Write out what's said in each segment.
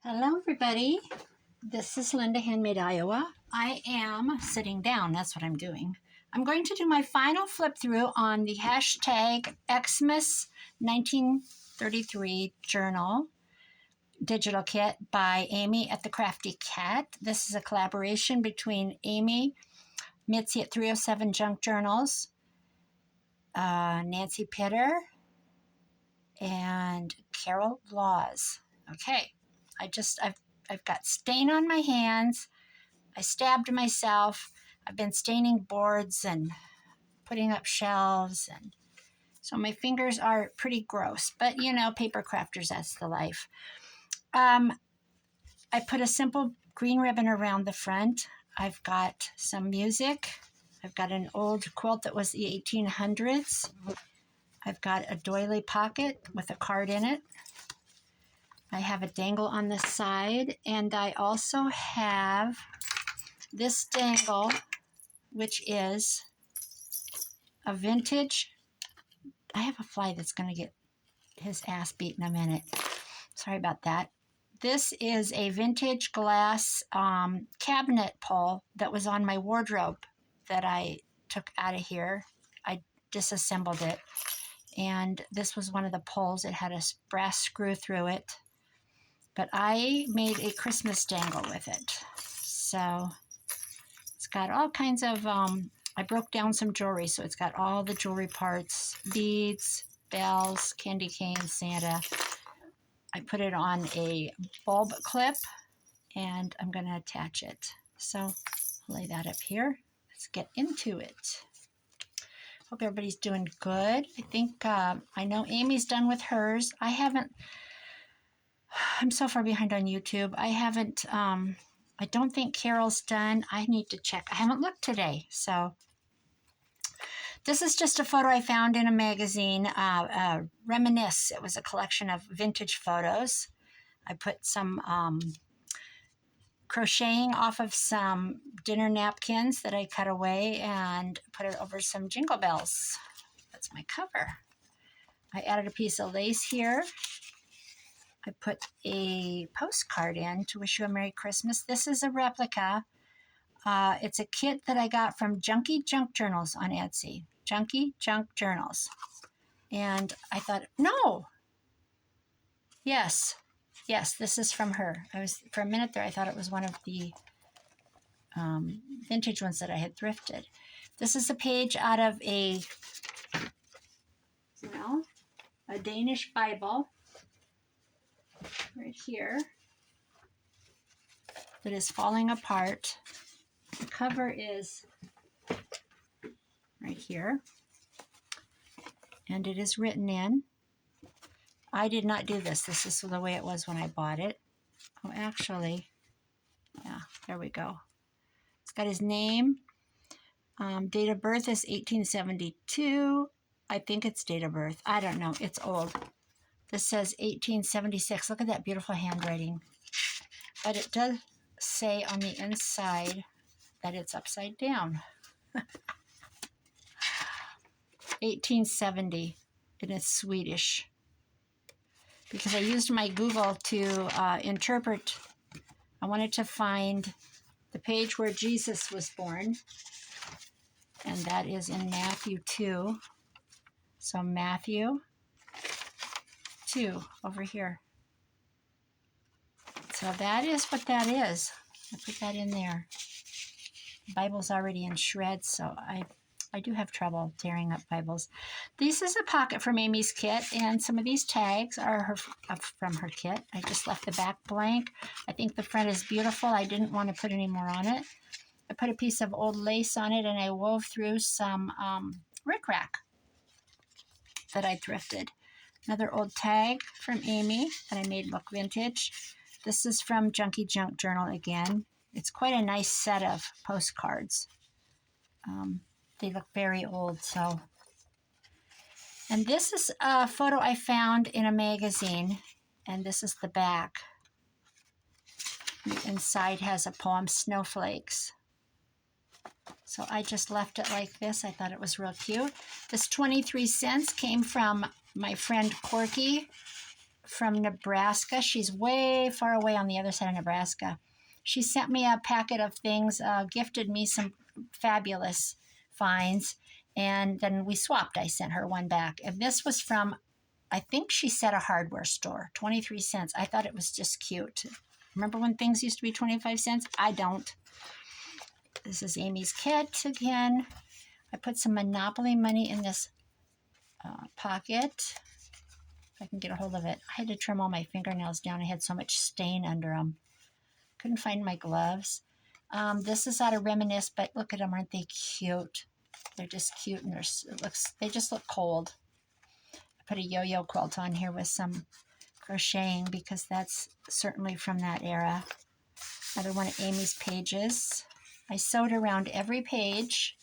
Hello everybody, this is Linda Handmade Iowa. I am sitting down, that's what I'm doing. I'm going to do my final flip through on the hashtag Xmas 1933 journal digital kit by Amy at the Crafty Cat. This is a collaboration between Amy, Mitzi at 307 Junk Journals, Nancy Pitter, and Carol Laws. Okay. I've got stain on my hands. I stabbed myself. I've been staining boards and putting up shelves, and so my fingers are pretty gross, but you know, paper crafters, that's the life. I put a simple green ribbon around the front. I've got some music. I've got an old quilt that was the 1800s. I've got a doily pocket with a card in it. I have a dangle on the side, and I also have this dangle, which is a vintage. I have a fly that's going to get his ass beat in a minute. Sorry about that. This is a vintage glass cabinet pole that was on my wardrobe that I took out of here. I disassembled it, and this was one of the poles. It had a brass screw through it. But I made a Christmas dangle with it. So it's got all kinds of, I broke down some jewelry, so it's got all the jewelry parts, beads, bells, candy canes, Santa. I put it on a bulb clip, and I'm going to attach it. So I'll lay that up here. Let's get into it. Hope everybody's doing good. I think, I know Amy's done with hers. I'm so far behind on YouTube. I don't think Carol's done. I need to check. I haven't looked today. So this is just a photo I found in a magazine, Reminisce. It was a collection of vintage photos. I put some crocheting off of some dinner napkins that I cut away and put it over some jingle bells. That's my cover. I added a piece of lace here. I put a postcard in to wish you a Merry Christmas. This is a replica. It's a kit that I got from Junkie Junk Journals on Etsy. Junkie Junk Journals. And I thought, no. Yes, this is from her. For a minute there, I thought it was one of the vintage ones that I had thrifted. This is a page out of a Danish Bible. Right here, that is falling apart. The cover is right here, and it is written in. I did not do this. This is the way it was when I bought it. Oh, actually, yeah, there we go. It's got his name. Date of birth is 1872. I think it's date of birth. I don't know. It's old. This says 1876. Look at that beautiful handwriting. But it does say on the inside that it's upside down. 1870. And it's Swedish. Because I used my Google to interpret. I wanted to find the page where Jesus was born. And that is in Matthew 2. So Matthew 2 over here. So that is what that is. I put that in there. The Bible's already in shreds, so I do have trouble tearing up Bibles. This is a pocket from Amy's kit, and some of these tags are from her kit. I just left the back blank. I think the front is beautiful. I didn't want to put any more on it. I put a piece of old lace on it, and I wove through some rickrack that I thrifted. Another old tag from Amy that I made look vintage. This is from Junkie Junk Journal again. It's quite a nice set of postcards. They look very old, so. And this is a photo I found in a magazine, and this is the back. The inside has a poem, Snowflakes. So I just left it like this. I thought it was real cute. This 23 cents came from my friend Corky from Nebraska. She's way far away on the other side of Nebraska. She sent me a packet of things, gifted me some fabulous finds, and then we swapped. I sent her one back. And this was from, I think she said a hardware store, 23 cents. I thought it was just cute. Remember when things used to be 25 cents? I don't. This is Amy's kit again. I put some Monopoly money in this pocket. If I can get a hold of it. I had to trim all my fingernails down. I had so much stain under them. Couldn't find my gloves. This is out of Reminisce, but look at them. Aren't they cute? They're just cute, and they just look cold. I put a yo-yo quilt on here with some crocheting because that's certainly from that era. Another one of Amy's pages. I sewed around every page,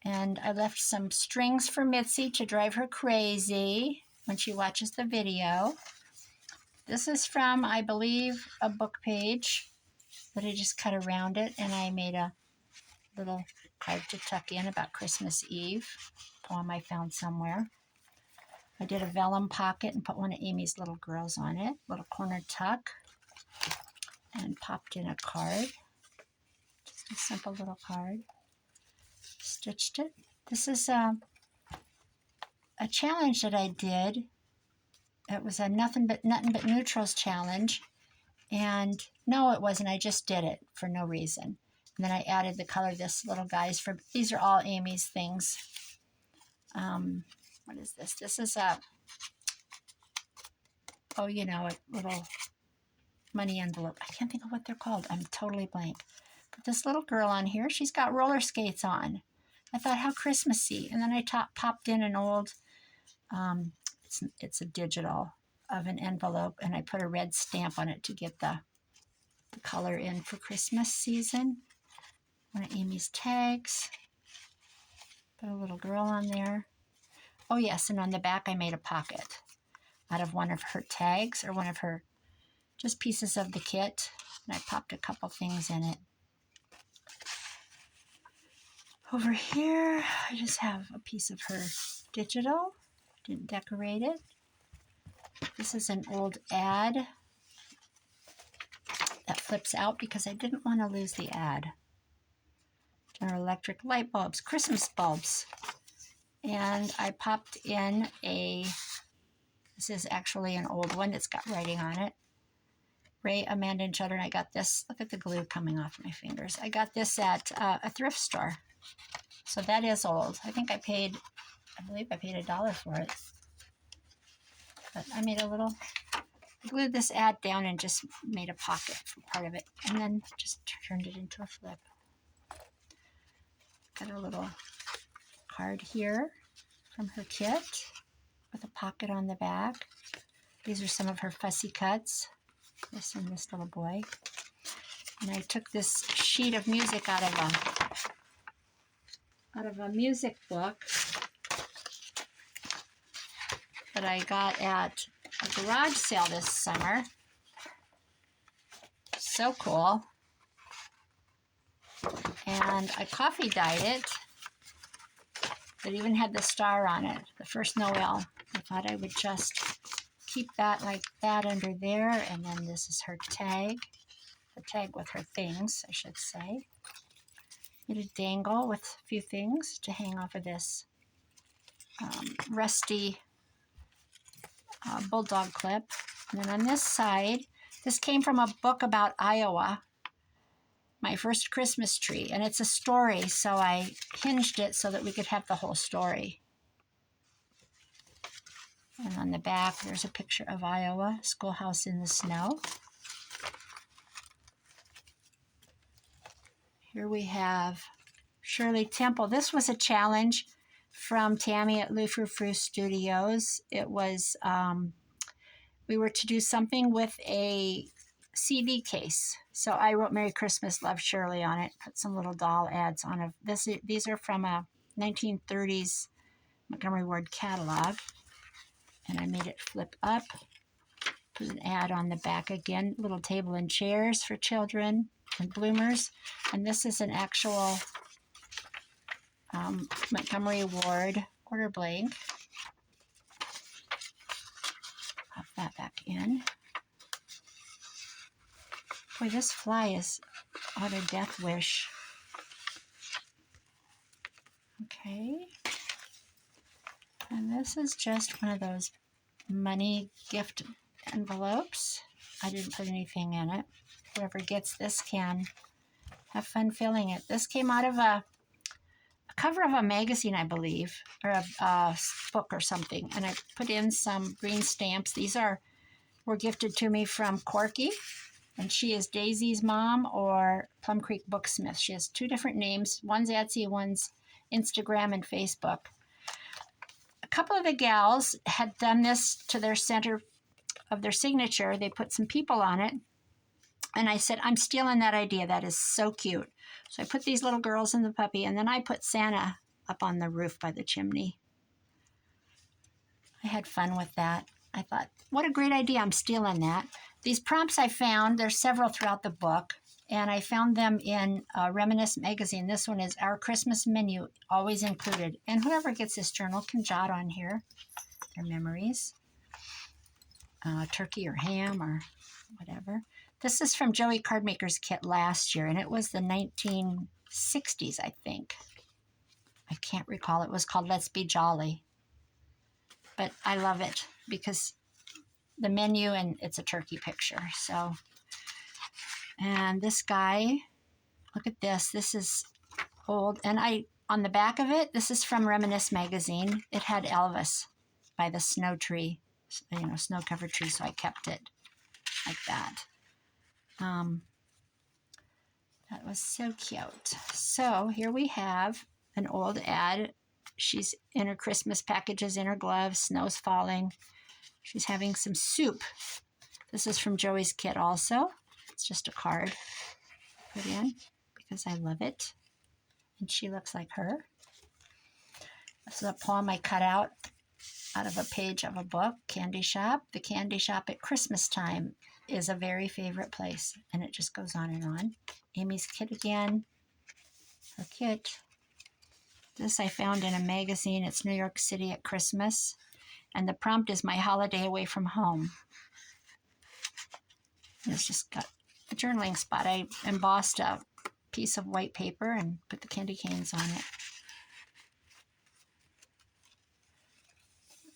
and I left some strings for Mitzi to drive her crazy when she watches the video. This is from, I believe, a book page that I just cut around it, and I made a little card to tuck in about Christmas Eve, poem I found somewhere. I did a vellum pocket and put one of Amy's little girls on it, little corner tuck, and popped in a card. Just a simple little card. Stitched it. This is a challenge that I did. It was a nothing but neutrals challenge, and no, it wasn't. I just did it for no reason. And then I added the color. This little guy's these are all Amy's things. What is this? This is a little money envelope. I can't think of what they're called. I'm totally blank. But this little girl on here, she's got roller skates on. I thought, how Christmassy. And then I popped in an old, it's a digital of an envelope, and I put a red stamp on it to get the color in for Christmas season. One of Amy's tags. Put a little girl on there. Oh yes, and on the back I made a pocket out of one of her tags, or one of her just pieces of the kit, and I popped a couple things in it. Over here, I just have a piece of her digital. Didn't decorate it. This is an old ad that flips out because I didn't want to lose the ad. General Electric light bulbs, Christmas bulbs. And I popped in this is actually an old one. It's got writing on it. Ray, Amanda, and children. I got this. Look at the glue coming off my fingers. I got this at a thrift store. So that is old. I believe I paid $1 for it. But I made glued this ad down and just made a pocket for part of it. And then just turned it into a flip. Got a little card here from her kit with a pocket on the back. These are some of her fussy cuts. This and this little boy. And I took this sheet of music out of a music book that I got at a garage sale this summer. So cool. And I coffee dyed it. It even had the star on it, the first Noel. I thought I would just keep that like that under there, and then this is her tag. The tag with her things, I should say. Made a dangle with a few things to hang off of this rusty bulldog clip. And then on this side, this came from a book about Iowa, My First Christmas Tree, and it's a story, so I hinged it so that we could have the whole story. And on the back, there's a picture of Iowa, schoolhouse in the snow. Here we have Shirley Temple. This was a challenge from Tammy at Lou Frou Frou Studios. It was, we were to do something with a CD case. So I wrote Merry Christmas, Love Shirley on it, put some little doll ads on it. These are from a 1930s Montgomery Ward catalog. And I made it flip up. Put an ad on the back again, little table and chairs for children and bloomers. And this is an actual Montgomery Ward order blank. Pop that back in. Boy, this fly is on a death wish. Okay. And this is just one of those money gift envelopes. I didn't put anything in it. Whoever gets this can have fun filling it. This came out of a cover of a magazine, I believe, or a book or something. And I put in some green stamps. These were gifted to me from Corky. And she is Daisy's mom, or Plum Creek Booksmith. She has two different names. One's Etsy, one's Instagram and Facebook. A couple of the gals had done this to their center of their signature. They put some people on it. And I said, I'm stealing that idea. That is so cute. So I put these little girls and the puppy, and then I put Santa up on the roof by the chimney. I had fun with that. I thought, what a great idea. I'm stealing that. These prompts I found, there's several throughout the book, and I found them in Reminisce magazine. This one is Our Christmas Menu, always included. And whoever gets this journal can jot on here their memories. Turkey or ham or whatever. This is from Joey Cardmaker's kit last year, and it was the 1960s, I think. I can't recall. It was called Let's Be Jolly. But I love it because the menu, and it's a turkey picture. So, and this guy, look at this. This is old. And on the back of it, this is from Reminisce magazine. It had Elvis by the snow tree, snow-covered tree, so I kept it like that. That was so cute. So here we have an old ad. She's in her Christmas packages, in her gloves, snow's falling. She's having some soup. This is from Joey's kit also. It's just a card put in because I love it. And she looks like her. This is a poem I cut out of a page of a book, Candy Shop. The candy shop at Christmas time is a very favorite place. And it just goes on and on. Amy's kit again. Her kit. This I found in a magazine. It's New York City at Christmas. And the prompt is My Holiday Away from Home. And it's just got a journaling spot. I embossed a piece of white paper and put the candy canes on it.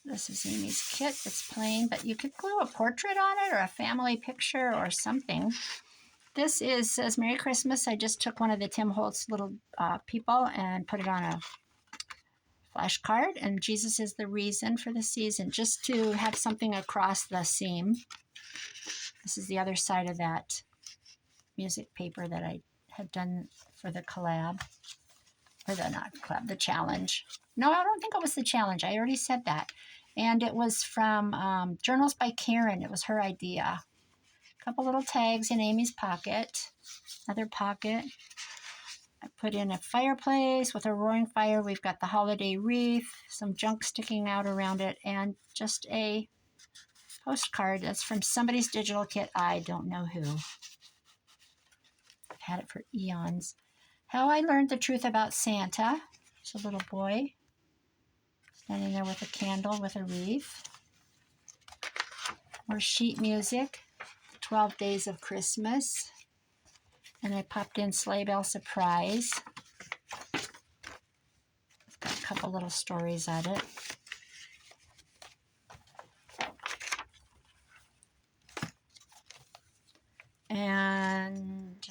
This is Amy's kit. It's plain, but you could glue a portrait on it or a family picture or something. This says Merry Christmas. I just took one of the Tim Holtz little people and put it on a flashcard, and Jesus is the reason for the season, just to have something across the seam. This is the other side of that music paper that I had done for the collab, or the challenge. No, I don't think it was the challenge. I already said that. And it was from Journals by Karen. It was her idea. A couple little tags in Amy's pocket. Another pocket. I put in a fireplace with a roaring fire. We've got the holiday wreath, some junk sticking out around it, and just a postcard that's from somebody's digital kit. I don't know who. I've had it for eons. How I Learned the Truth About Santa. It's a little boy standing there with a candle with a wreath. More sheet music. 12 Days of Christmas. And I popped in Sleigh Bell Surprise. It's got a couple little stories at it. And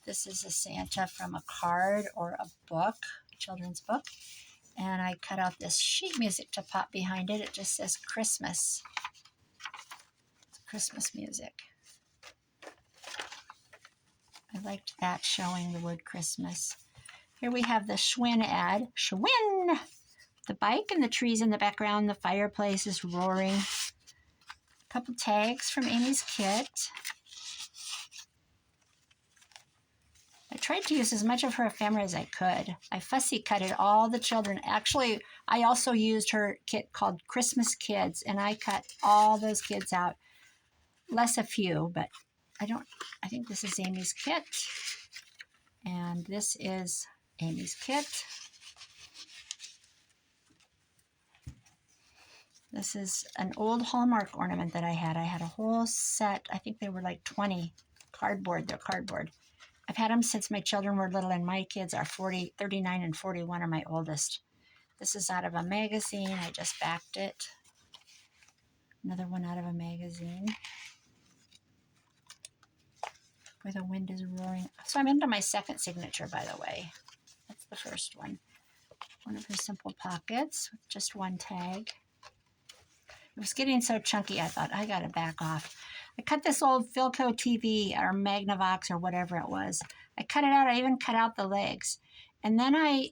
this is a Santa from a card or a book, a children's book. And I cut out this sheet music to pop behind it. It just says Christmas. It's Christmas music. I liked that, showing the word Christmas. Here we have the Schwinn ad. Schwinn! The bike and the trees in the background. The fireplace is roaring. A couple tags from Amy's kit. I tried to use as much of her ephemera as I could. I fussy cutted all the children. Actually, I also used her kit called Christmas Kids, and I cut all those kids out. Less a few, but I think this is Amy's kit. And this is Amy's kit. This is an old Hallmark ornament that I had. I had a whole set. I think they were like 20 cardboard. They're cardboard. I've had them since my children were little, and my kids are 39 and 41 are my oldest. This is out of a magazine. I just backed it. Another one out of a magazine. Where the wind is roaring. So I'm into my second signature, by the way. That's the first one. One of her simple pockets with just one tag. It was getting so chunky, I thought, I gotta back off. I cut this old Philco TV or Magnavox or whatever it was. I cut it out. I even cut out the legs. And then I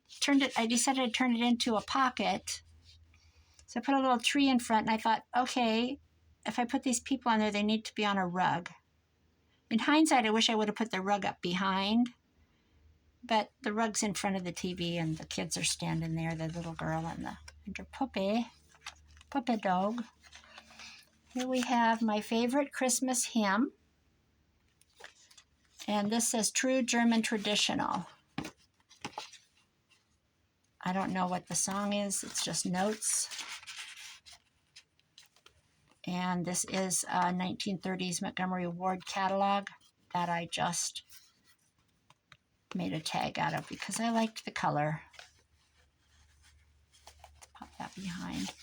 decided to turn it into a pocket. So I put a little tree in front, and I thought, okay, if I put these people on there, they need to be on a rug. In hindsight, I wish I would have put the rug up behind, but the rug's in front of the TV, and the kids are standing there, the little girl and her puppy dog. Here we have my favorite Christmas hymn, and this says True German Traditional. I don't know what the song is. It's just notes. And this is a 1930s Montgomery Ward catalog that I just made a tag out of because I liked the color. Let's pop that behind.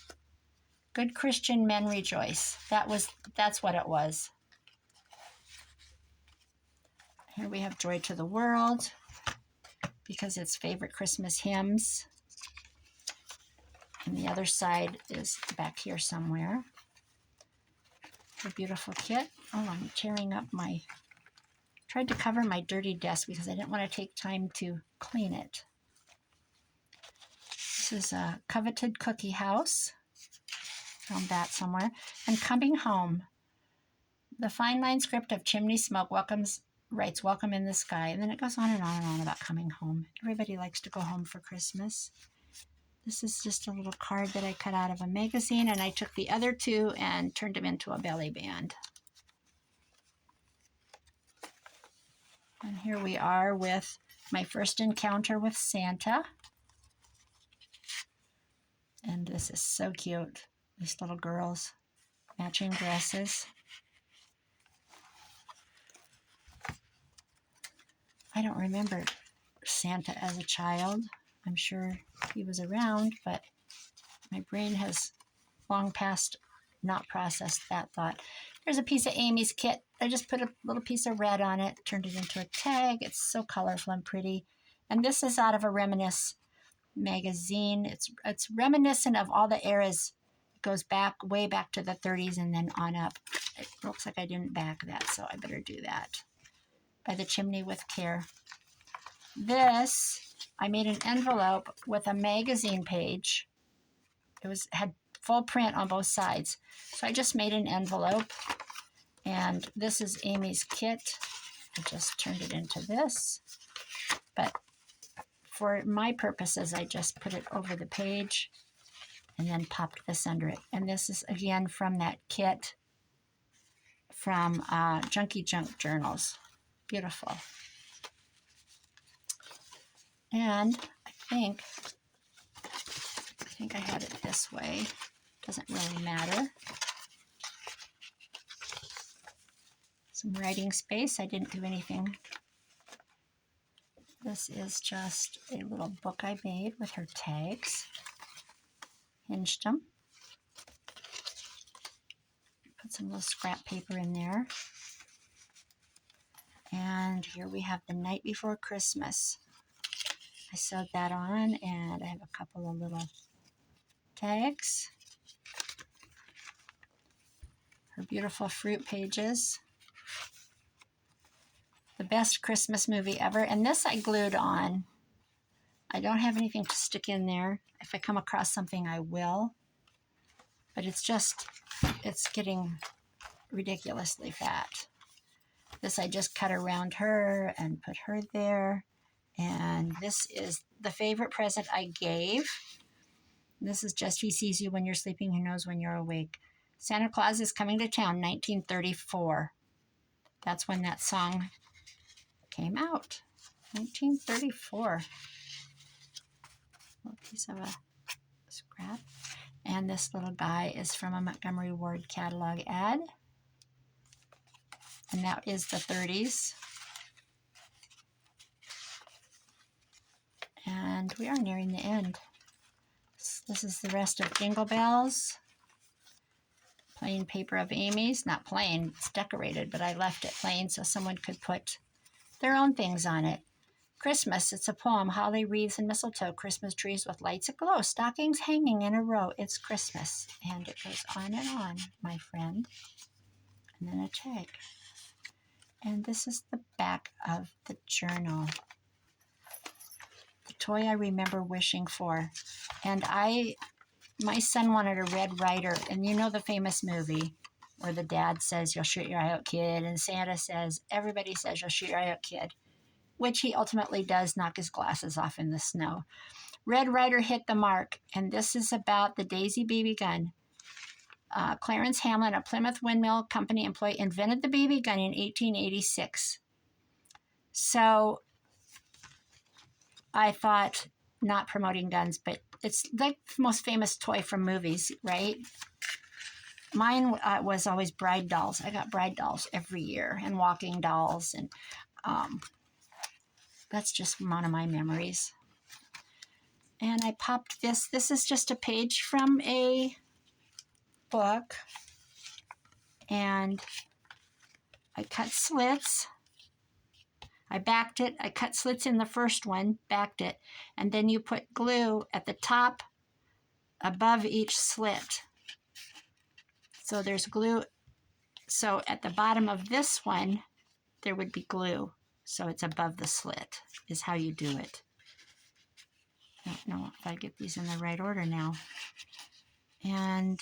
Good Christian men rejoice. That's what it was. Here we have Joy to the World because it's favorite Christmas hymns. And the other side is back here somewhere. A beautiful kit. Oh, I'm tearing up tried to cover my dirty desk because I didn't want to take time to clean it. This is a Coveted Cookie House. Found that somewhere. And Coming Home. The fine line script of Chimney Smoke writes Welcome in the Sky. And then it goes on and on and on about coming home. Everybody likes to go home for Christmas. This is just a little card that I cut out of a magazine, and I took the other two and turned them into a belly band. And here we are with my first encounter with Santa. And this is so cute. These little girls, matching dresses. I don't remember Santa as a child. I'm sure he was around, but my brain has long past not processed that thought. Here's a piece of Amy's kit. I just put a little piece of red on it, turned it into a tag. It's so colorful and pretty. And this is out of a Reminisce magazine. It's reminiscent of all the eras. It goes way back to the 30s and then on up. It looks like I didn't back that, so I better do that. By the Chimney with Care. This, I made an envelope with a magazine page. It had full print on both sides. So I just made an envelope. And this is Amy's kit. I just turned it into this. But for my purposes, I just put it over the page and then popped this under it. And this is, again, from that kit from Junkie Junk Journals. Beautiful. And I think I had it this way. Doesn't really matter. Some writing space. I didn't do anything. This is just a little book I made with her tags. Hinged them. Put some little scrap paper in there. And here we have The Night Before Christmas. I sewed that on, and I have a couple of little tags. Her beautiful fruit pages. The best Christmas movie ever. And this I glued on. I don't have anything to stick in there. If I come across something, I will. But it's getting ridiculously fat. This I just cut around her and put her there. And this is the favorite present I gave. This is Just He Sees You When You're Sleeping, He Knows When You're Awake. Santa Claus is Coming to Town, 1934. That's when that song came out. 1934. A little piece of a scrap. And this little guy is from a Montgomery Ward catalog ad. And that is the 30s. And we are nearing the end. This is the rest of Jingle Bells. Plain paper of Amy's. Not plain, it's decorated, but I left it plain so someone could put their own things on it. Christmas, it's a poem. Holly, wreaths, and mistletoe. Christmas trees with lights aglow. Stockings hanging in a row. It's Christmas. And it goes on and on, my friend. And then a tag. And this is the back of the journal. The toy I remember wishing for. And my son wanted a Red Ryder. And you know the famous movie where the dad says, "You'll shoot your eye out, kid." And Santa says, "Everybody says you'll shoot your eye out, kid." Which he ultimately does knock his glasses off in the snow. Red Ryder hit the mark. And this is about the Daisy BB gun. Clarence Hamlin, a Plymouth Windmill Company employee, invented the BB gun in 1886. So I thought, not promoting guns, but it's like the most famous toy from movies, right? Mine was always bride dolls. I got bride dolls every year and walking dolls. And that's just one of my memories. And I popped this. This is just a page from a book. And I cut slits. I backed it. I cut slits in the first one, backed it, and then you put glue at the top above each slit. So there's glue. So at the bottom of this one, there would be glue. So it's above the slit is how you do it. I don't know if I get these in the right order now. And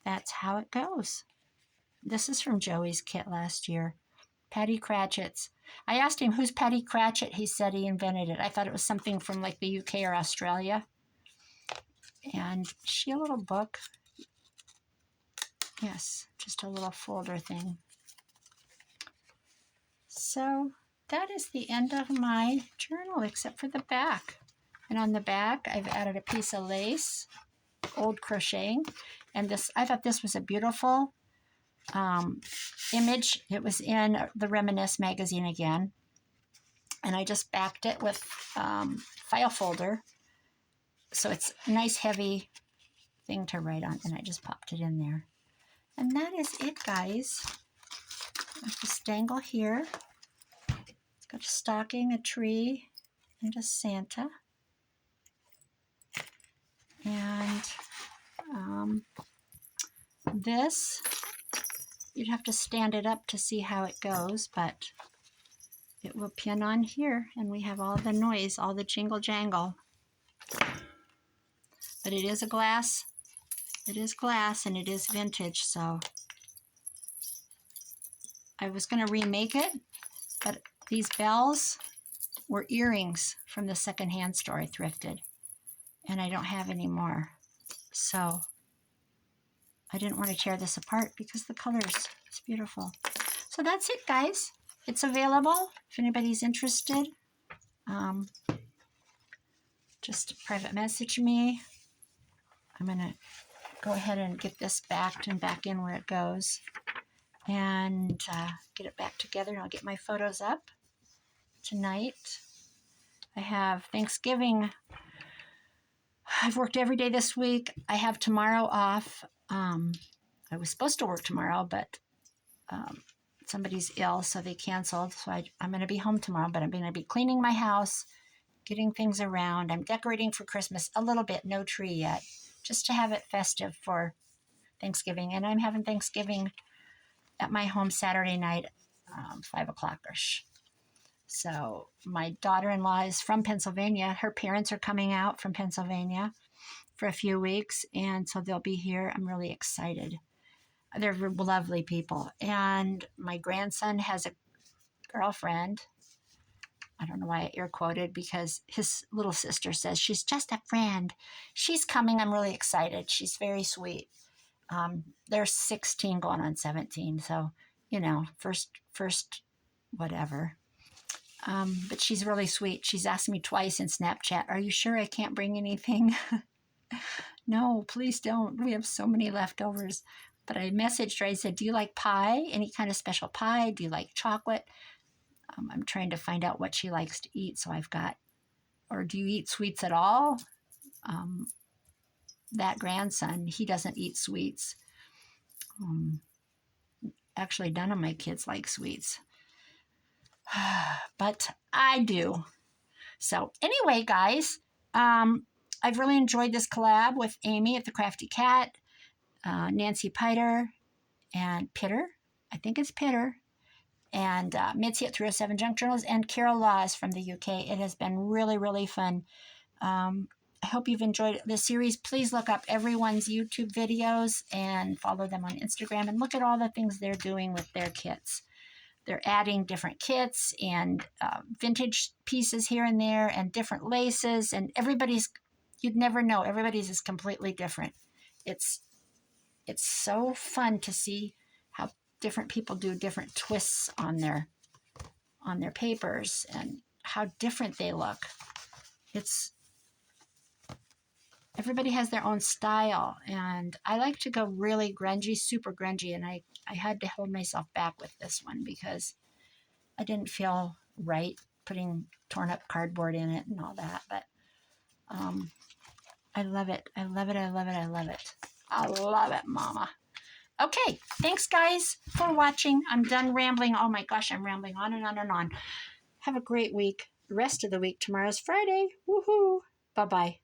that's how it goes. This is from Joey's kit last year. Patty Cratchit's. I asked him, who's Patty Cratchit? He said he invented it. I thought it was something from like the UK or Australia. And she a little book. Yes, just a little folder thing. So that is the end of my journal, except for the back. And on the back, I've added a piece of lace, old crocheting. And this, I thought this was a beautiful image. It was in the Reminisce magazine again. And I just backed it with file folder. So it's a nice heavy thing to write on. And I just popped it in there. And that is it, guys. With this dangle here. It's got a stocking, a tree, and a Santa. And this, you'd have to stand it up to see how it goes, but it will pin on here, and we have all the noise, all the jingle jangle. But it is a glass. It is glass, and it is vintage, so I was going to remake it, but these bells were earrings from the secondhand store I thrifted, and I don't have any more. So I didn't want to tear this apart because the colors, it's beautiful. So that's it, guys. It's available if anybody's interested. Just private message me. I'm going to go ahead and get this backed and back in where it goes. And get it back together, and I'll get my photos up tonight. I have Thanksgiving. I've worked every day this week. I have tomorrow off. I was supposed to work tomorrow, but somebody's ill, so they canceled. So I'm going to be home tomorrow, but I'm going to be cleaning my house, getting things around. I'm decorating for Christmas a little bit, no tree yet, just to have it festive for Thanksgiving. And I'm having Thanksgiving at my home Saturday night, 5 o'clock-ish. So my daughter-in-law is from Pennsylvania. Her parents are coming out from Pennsylvania for a few weeks, and so they'll be here. I'm really excited. They're lovely people. And my grandson has a girlfriend. I don't know why I air quoted, because his little sister says, she's just a friend. She's coming. I'm really excited. She's very sweet. They're 16 going on 17. So, you know, first whatever. But she's really sweet. She's asked me twice in Snapchat, are you sure I can't bring anything? No, please don't. We have so many leftovers. But I messaged her. I said, do you like pie? Any kind of special pie? Do you like chocolate? I'm trying to find out what she likes to eat. So I've got, or do you eat sweets at all? Um, that grandson, he doesn't eat sweets. Um, Actually, none of my kids like sweets. But I do. So anyway, guys, I've really enjoyed this collab with Amy at the Crafty Cat, Nancy Piter, and Pitter. I think it's Pitter. And Mitzi at 307 Junk Journals, and Carol Laws from the UK. It has been really, really fun. I hope you've enjoyed this series. Please look up everyone's YouTube videos and follow them on Instagram and look at all the things they're doing with their kits. They're adding different kits and vintage pieces here and there and different laces, and everybody's, you'd never know, everybody's is completely different. It's so fun to see how different people do different twists on their papers and how different they look. Everybody has their own style, and I like to go really grungy, super grungy, and I had to hold myself back with this one because I didn't feel right putting torn up cardboard in it and all that, but I love it. I love it. I love it. I love it. I love it, Mama. Okay, thanks guys for watching. I'm done rambling. Oh my gosh, I'm rambling on and on and on. Have a great week. The rest of the week. Tomorrow's Friday. Woohoo. Bye-bye.